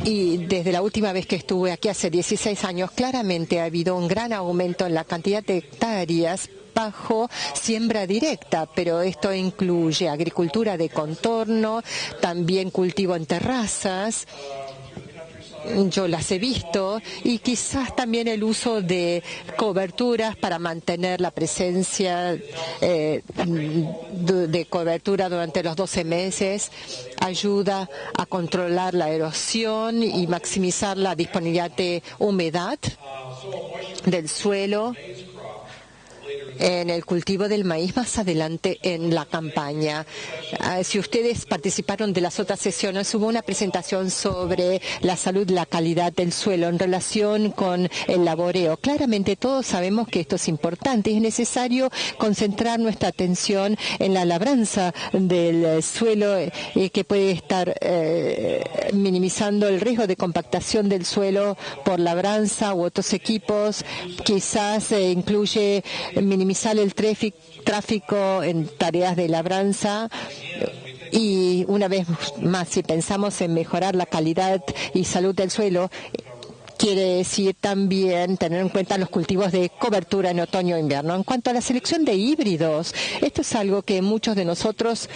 Y desde la última vez que estuve aquí hace 16 años, claramente ha habido un gran aumento en la cantidad de hectáreas bajo siembra directa, pero esto incluye agricultura de contorno, también cultivo en terrazas. Yo las he visto, y quizás también el uso de coberturas para mantener la presencia de cobertura durante los 12 meses ayuda a controlar la erosión y maximizar la disponibilidad de humedad del suelo en el cultivo del maíz más adelante en la campaña. Si ustedes participaron de las otras sesiones, hubo una presentación sobre la salud y la calidad del suelo en relación con el laboreo. Claramente todos sabemos que esto es importante y es necesario concentrar nuestra atención en la labranza del suelo, que puede estar minimizando el riesgo de compactación del suelo por labranza u otros equipos. Quizás incluye minimizar el tráfico en tareas de labranza. Y una vez más, si pensamos en mejorar la calidad y salud del suelo, quiere decir también tener en cuenta los cultivos de cobertura en otoño e invierno. En cuanto a la selección de híbridos, esto es algo que muchos de nosotros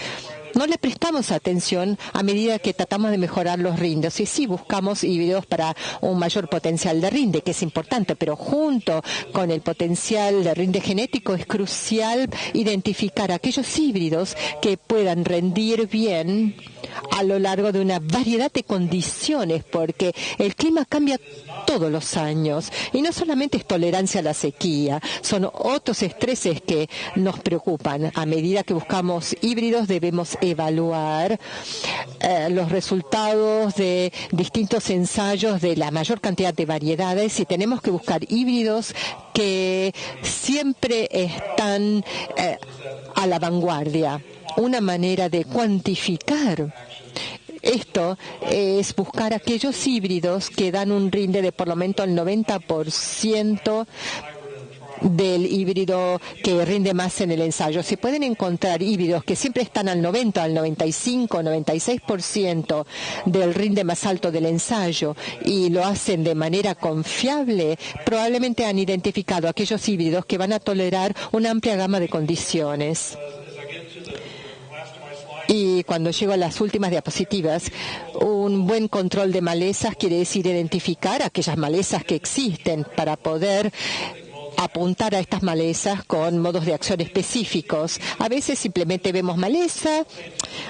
no le prestamos atención a medida que tratamos de mejorar los rindes. Y sí buscamos híbridos para un mayor potencial de rinde, que es importante, pero junto con el potencial de rinde genético es crucial identificar aquellos híbridos que puedan rendir bien a lo largo de una variedad de condiciones, porque el clima cambia todos los años y no solamente es tolerancia a la sequía, son otros estreses que nos preocupan. A medida que buscamos híbridos debemos evaluar los resultados de distintos ensayos de la mayor cantidad de variedades y tenemos que buscar híbridos que siempre están a la vanguardia. Una manera de cuantificar esto es buscar aquellos híbridos que dan un rinde de por lo menos el 90% del híbrido que rinde más en el ensayo. Se pueden encontrar híbridos que siempre están al 90, al 95, 96% del rinde más alto del ensayo y lo hacen de manera confiable. Probablemente han identificado aquellos híbridos que van a tolerar una amplia gama de condiciones. Y cuando llego a las últimas diapositivas, un buen control de malezas quiere decir identificar aquellas malezas que existen para poder apuntar a estas malezas con modos de acción específicos. A veces simplemente vemos maleza,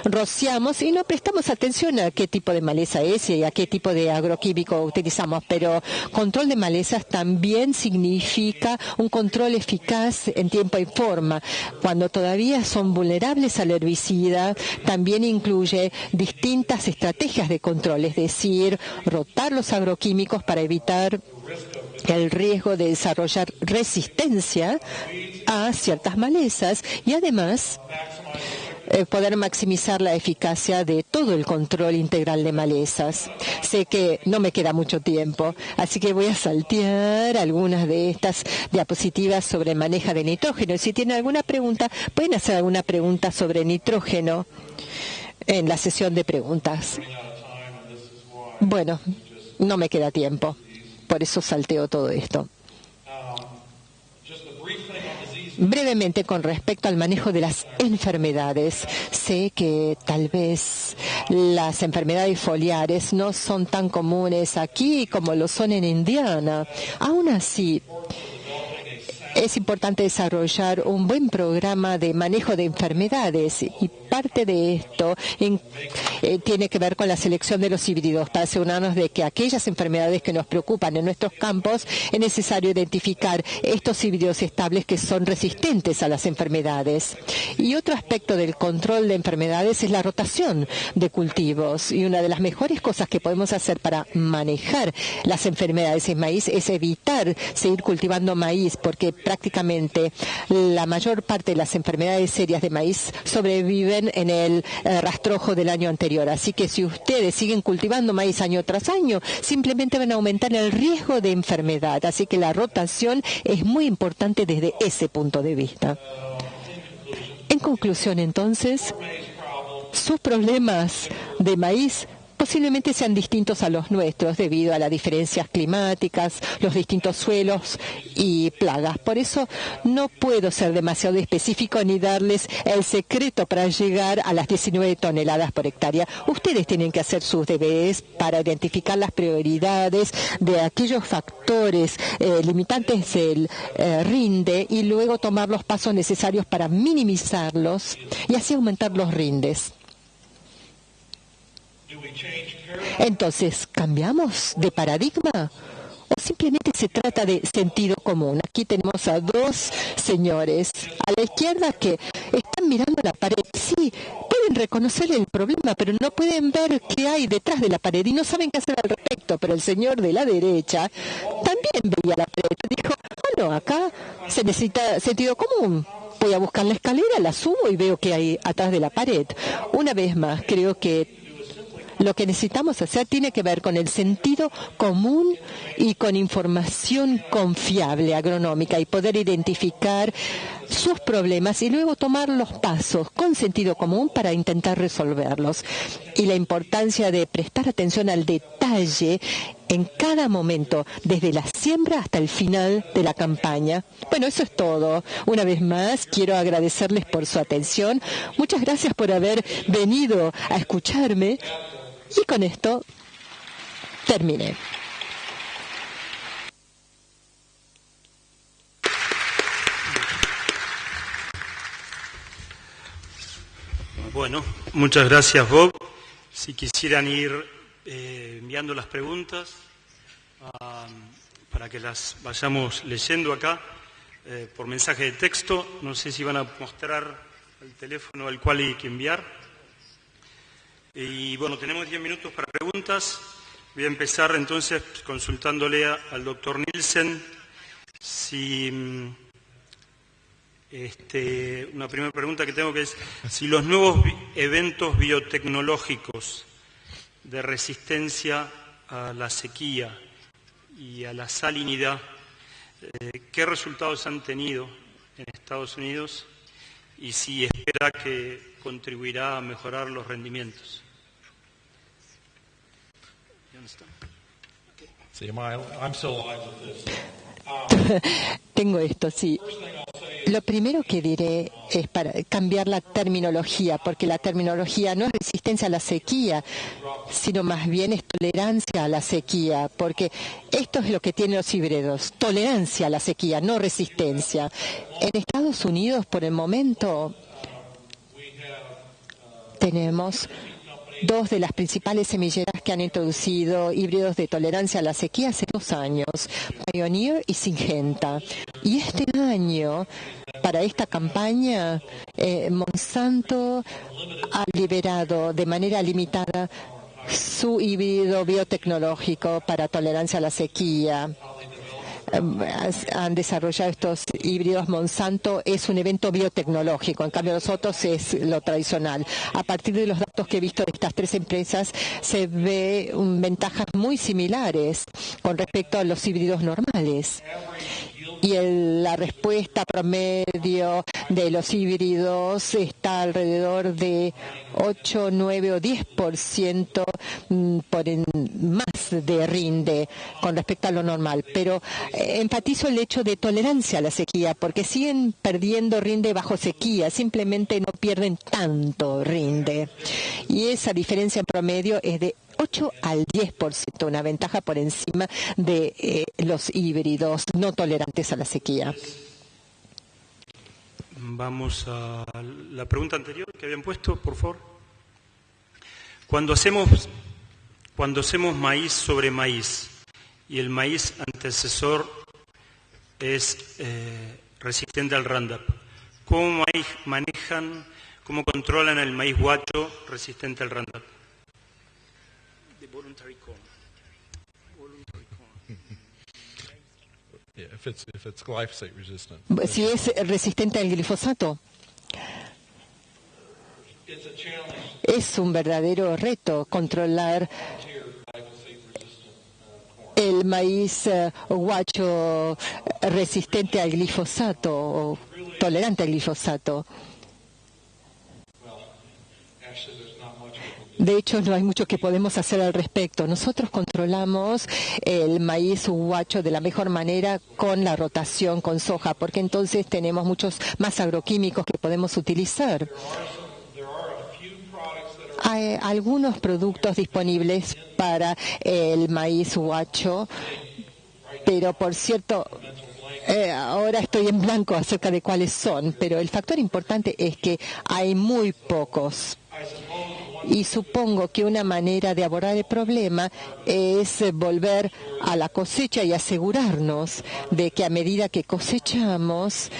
rociamos y no prestamos atención a qué tipo de maleza es y a qué tipo de agroquímico utilizamos, pero control de malezas también significa un control eficaz en tiempo y forma. Cuando todavía son vulnerables al herbicida, también incluye distintas estrategias de control, es decir, rotar los agroquímicos para evitar el riesgo de desarrollar resistencia a ciertas malezas y además poder maximizar la eficacia de todo el control integral de malezas. Sé que no me queda mucho tiempo, así que voy a saltear algunas de estas diapositivas sobre manejo de nitrógeno. Si tienen alguna pregunta, pueden hacer alguna pregunta sobre nitrógeno en la sesión de preguntas. Bueno, no me queda tiempo. Por eso salteo todo esto. Brevemente, con respecto al manejo de las enfermedades, sé que tal vez las enfermedades foliares no son tan comunes aquí como lo son en Indiana. Aún así, es importante desarrollar un buen programa de manejo de enfermedades y parte de esto tiene que ver con la selección de los híbridos para asegurarnos de que aquellas enfermedades que nos preocupan en nuestros campos es necesario identificar estos híbridos estables que son resistentes a las enfermedades. Y otro aspecto del control de enfermedades es la rotación de cultivos y una de las mejores cosas que podemos hacer para manejar las enfermedades en maíz es evitar seguir cultivando maíz porque prácticamente la mayor parte de las enfermedades serias de maíz sobreviven en el rastrojo del año anterior. Así que si ustedes siguen cultivando maíz año tras año, simplemente van a aumentar el riesgo de enfermedad. Así que la rotación es muy importante desde ese punto de vista. En conclusión, entonces, sus problemas de maíz posiblemente sean distintos a los nuestros debido a las diferencias climáticas, los distintos suelos y plagas. Por eso no puedo ser demasiado específico ni darles el secreto para llegar a las 19 toneladas por hectárea. Ustedes tienen que hacer sus deberes para identificar las prioridades de aquellos factores limitantes del rinde y luego tomar los pasos necesarios para minimizarlos y así aumentar los rindes. Entonces, ¿cambiamos de paradigma? ¿O simplemente se trata de sentido común? Aquí tenemos a dos señores a la izquierda que están mirando la pared. Sí, pueden reconocer el problema, pero no pueden ver qué hay detrás de la pared y no saben qué hacer al respecto. Pero el señor de la derecha también veía la pared. Dijo, bueno, acá se necesita sentido común. Voy a buscar la escalera, la subo y veo qué hay atrás de la pared. Una vez más, creo que lo que necesitamos hacer tiene que ver con el sentido común y con información confiable agronómica y poder identificar sus problemas y luego tomar los pasos con sentido común para intentar resolverlos. Y la importancia de prestar atención al detalle en cada momento, desde la siembra hasta el final de la campaña. Bueno, eso es todo. Una vez más, quiero agradecerles por su atención. Muchas gracias por haber venido a escucharme. Y con esto terminé. Bueno, muchas gracias, Bob. Si quisieran ir enviando las preguntas para que las vayamos leyendo acá por mensaje de texto. No sé si van a mostrar el teléfono al cual hay que enviar. Y bueno, tenemos 10 minutos para preguntas. Voy a empezar entonces consultándole al doctor Nielsen si una primera pregunta que tengo que es si los nuevos eventos biotecnológicos de resistencia a la sequía y a la salinidad, ¿qué resultados han tenido en Estados Unidos y si espera que contribuirá a mejorar los rendimientos? Tengo esto, sí. Lo primero que diré es para cambiar la terminología, porque la terminología no es resistencia a la sequía, sino más bien es tolerancia a la sequía, porque esto es lo que tienen los híbridos, tolerancia a la sequía, no resistencia. En Estados Unidos, por el momento, tenemos dos de las principales semilleras que han introducido híbridos de tolerancia a la sequía hace 2 años, Pioneer y Syngenta. Y este año, para esta campaña, Monsanto ha liberado de manera limitada su híbrido biotecnológico para tolerancia a la sequía. Han desarrollado estos híbridos. Monsanto es un evento biotecnológico, en cambio los otros es lo tradicional. A partir de los datos que he visto de estas 3 empresas se ve ventajas muy similares con respecto a los híbridos normales. Y la respuesta promedio de los híbridos está alrededor de 8, 9 o 10% más de rinde con respecto a lo normal. Pero enfatizo el hecho de tolerancia a la sequía, porque siguen perdiendo rinde bajo sequía, simplemente no pierden tanto rinde. Y esa diferencia en promedio es de 8 al 10%, una ventaja por encima de los híbridos no tolerantes a la sequía. Vamos a la pregunta anterior que habían puesto, por favor. Cuando hacemos maíz sobre maíz y el maíz antecesor es resistente al Roundup, ¿cómo cómo controlan el maíz guacho resistente al Roundup? Voluntary corn. Yeah, if it's glyphosate resistant. Si es resistente al glifosato, es un verdadero reto controlar el maíz guacho resistente al glifosato o tolerante al glifosato. De hecho, no hay mucho que podemos hacer al respecto. Nosotros controlamos el maíz guacho de la mejor manera con la rotación con soja, porque entonces tenemos muchos más agroquímicos que podemos utilizar. Hay algunos productos disponibles para el maíz guacho, pero por cierto, ahora estoy en blanco acerca de cuáles son, pero el factor importante es que hay muy pocos. Y supongo que una manera de abordar el problema es volver a la cosecha y asegurarnos de que a medida que cosechamos,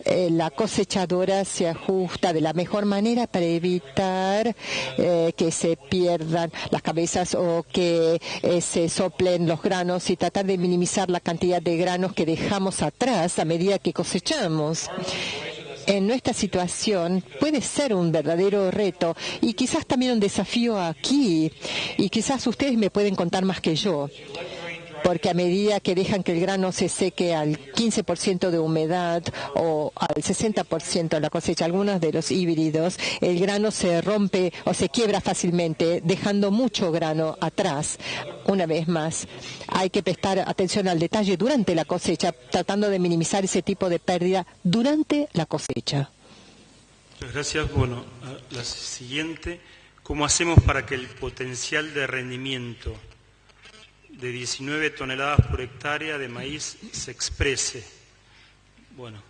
la cosechadora se ajusta de la mejor manera para evitar que se pierdan las cabezas o que se soplen los granos y tratar de minimizar la cantidad de granos que dejamos atrás a medida que cosechamos. En nuestra situación puede ser un verdadero reto y quizás también un desafío aquí, y quizás ustedes me pueden contar más que yo, porque a medida que dejan que el grano se seque al 15% de humedad o al 60% de la cosecha, algunos de los híbridos, el grano se rompe o se quiebra fácilmente, dejando mucho grano atrás. Una vez más, hay que prestar atención al detalle durante la cosecha, tratando de minimizar ese tipo de pérdida durante la cosecha. Muchas gracias. Bueno, la siguiente, ¿cómo hacemos para que el potencial de rendimiento de 19 toneladas por hectárea de maíz se exprese? Bueno,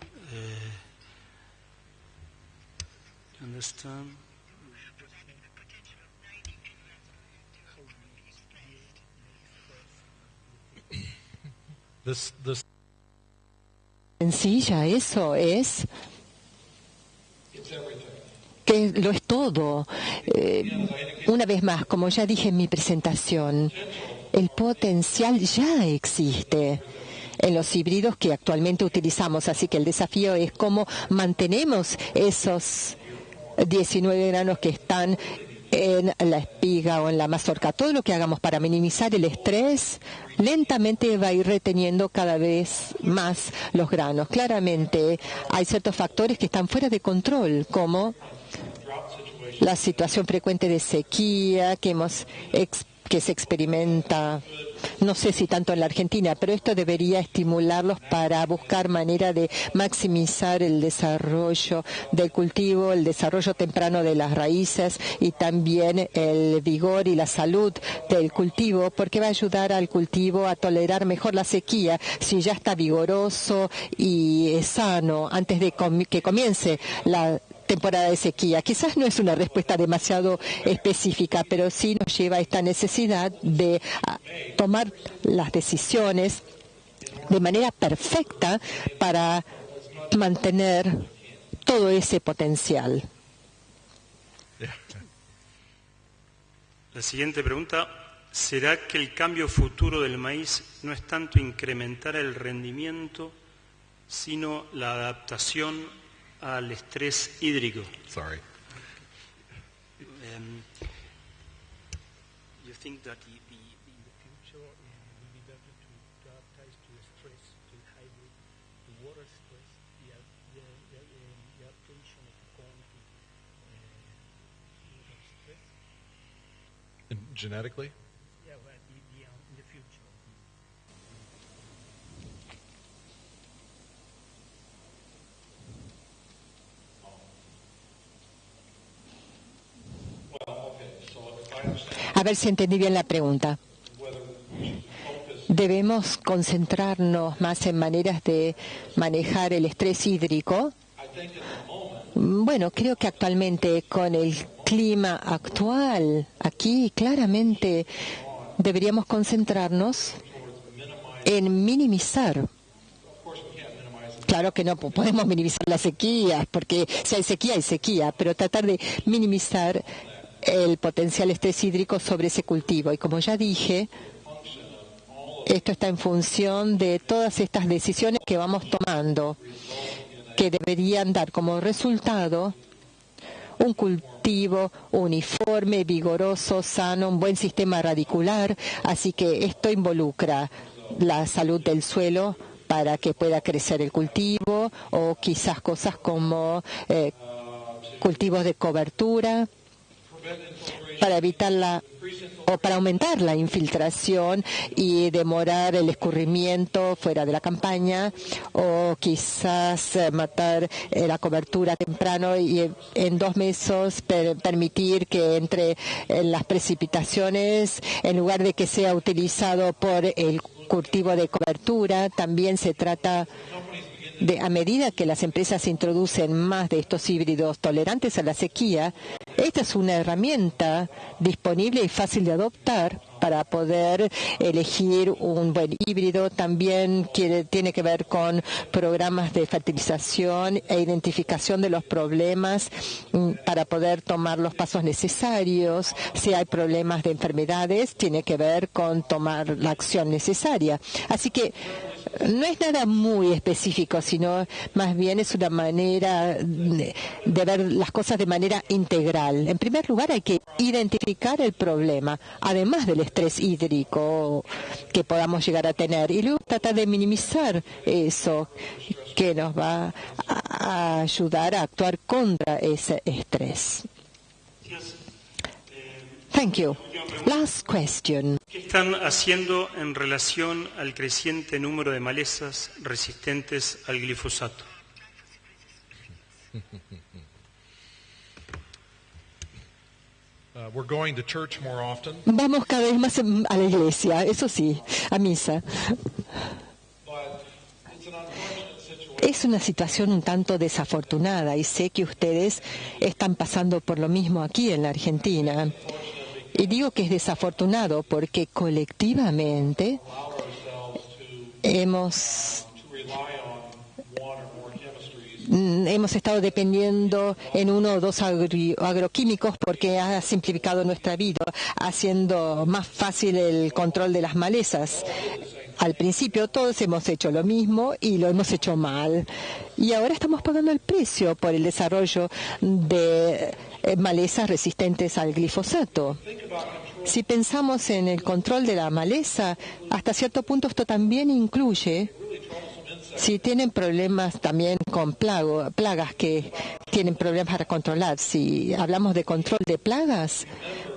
understand? Sencilla, eso es que lo es todo. Una vez más, como ya dije en mi presentación, el potencial ya existe en los híbridos que actualmente utilizamos, así que el desafío es cómo mantenemos esos 19 granos que están en la espiga o en la mazorca. Todo lo que hagamos para minimizar el estrés lentamente va a ir reteniendo cada vez más los granos. Claramente hay ciertos factores que están fuera de control, como la situación frecuente de sequía que se experimenta, no sé si tanto en la Argentina, pero esto debería estimularlos para buscar manera de maximizar el desarrollo del cultivo, el desarrollo temprano de las raíces y también el vigor y la salud del cultivo, porque va a ayudar al cultivo a tolerar mejor la sequía si ya está vigoroso y sano antes de que comience la temporada de sequía. Quizás no es una respuesta demasiado específica, pero sí nos lleva a esta necesidad de tomar las decisiones de manera perfecta para mantener todo ese potencial. La siguiente pregunta: ¿será que el cambio futuro del maíz no es tanto incrementar el rendimiento, sino la adaptación al estrés hídrico? Sorry. You think that in the future will be better to adaptize to the stress, to the hybrid, the water stress, the adaptation of the corn to water stress? And genetically? Yeah, well, in the future. A ver si entendí bien la pregunta. ¿Debemos concentrarnos más en maneras de manejar el estrés hídrico? Bueno, creo que actualmente con el clima actual, aquí claramente deberíamos concentrarnos en minimizar. Claro que no podemos minimizar las sequías, porque si hay sequía, pero tratar de minimizar el potencial estrés hídrico sobre ese cultivo. Y como ya dije, esto está en función de todas estas decisiones que vamos tomando, que deberían dar como resultado un cultivo uniforme, vigoroso, sano, un buen sistema radicular. Así que esto involucra la salud del suelo para que pueda crecer el cultivo, o quizás cosas como cultivos de cobertura, para evitar o para aumentar la infiltración y demorar el escurrimiento fuera de la campaña, o quizás matar la cobertura temprano y en 2 meses permitir que entre las precipitaciones en lugar de que sea utilizado por el cultivo de cobertura. También se trata de, a medida que las empresas introducen más de estos híbridos tolerantes a la sequía, esta es una herramienta disponible y fácil de adoptar para poder elegir un buen híbrido. También tiene que ver con programas de fertilización e identificación de los problemas para poder tomar los pasos necesarios. Si hay problemas de enfermedades, tiene que ver con tomar la acción necesaria. Así que no es nada muy específico, sino más bien es una manera de ver las cosas de manera integral. En primer lugar, hay que identificar el problema, además del estrés hídrico que podamos llegar a tener, y luego tratar de minimizar eso, que nos va a ayudar a actuar contra ese estrés. Thank you. Last question. ¿Qué están haciendo en relación al creciente número de malezas resistentes al glifosato? We're going to church more often. Vamos cada vez más a la iglesia, eso sí, a misa. Es una situación un tanto desafortunada y sé que ustedes están pasando por lo mismo aquí en la Argentina. Y digo que es desafortunado porque colectivamente hemos estado dependiendo en uno o dos agroquímicos porque ha simplificado nuestra vida, haciendo más fácil el control de las malezas. Al principio todos hemos hecho lo mismo y lo hemos hecho mal. Y ahora estamos pagando el precio por el desarrollo de malezas resistentes al glifosato. Si pensamos en el control de la maleza, hasta cierto punto esto también incluye si tienen problemas también con plagas que tienen problemas para controlar. Si hablamos de control de plagas,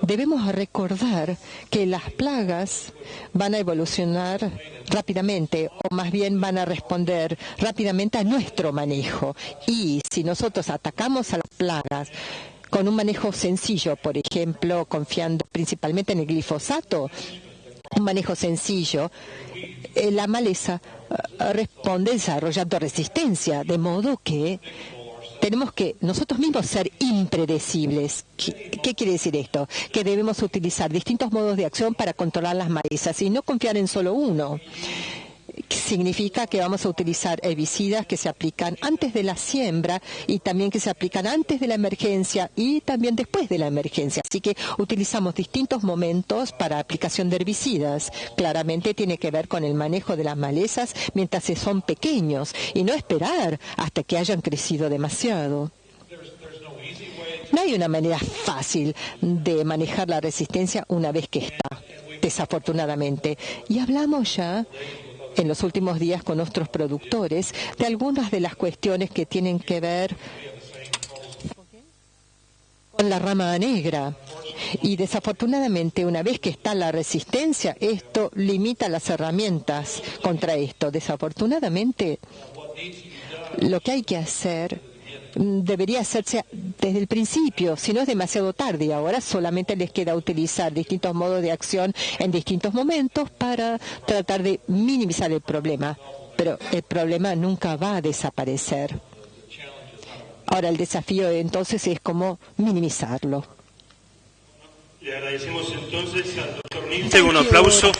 debemos recordar que las plagas van a evolucionar rápidamente, o más bien van a responder rápidamente a nuestro manejo. Y si nosotros atacamos a las plagas con un manejo sencillo, por ejemplo, confiando principalmente en el glifosato, un manejo sencillo, la maleza responde desarrollando resistencia, de modo que tenemos que nosotros mismos ser impredecibles. ¿Qué quiere decir esto? Que debemos utilizar distintos modos de acción para controlar las malezas y no confiar en solo uno. Significa que vamos a utilizar herbicidas que se aplican antes de la siembra y también que se aplican antes de la emergencia y también después de la emergencia. Así que utilizamos distintos momentos para aplicación de herbicidas. Claramente tiene que ver con el manejo de las malezas mientras son pequeños y no esperar hasta que hayan crecido demasiado. No hay una manera fácil de manejar la resistencia una vez que está, desafortunadamente. Y hablamos ya en los últimos días con nuestros productores de algunas de las cuestiones que tienen que ver con la rama negra. Y desafortunadamente, una vez que está la resistencia, esto limita las herramientas contra esto. Desafortunadamente, lo que hay que hacer debería hacerse desde el principio, si no es demasiado tarde. Ahora solamente les queda utilizar distintos modos de acción en distintos momentos para tratar de minimizar el problema. Pero el problema nunca va a desaparecer. Ahora el desafío entonces es cómo minimizarlo. Le agradecemos entonces al doctor Nielsen un aplauso.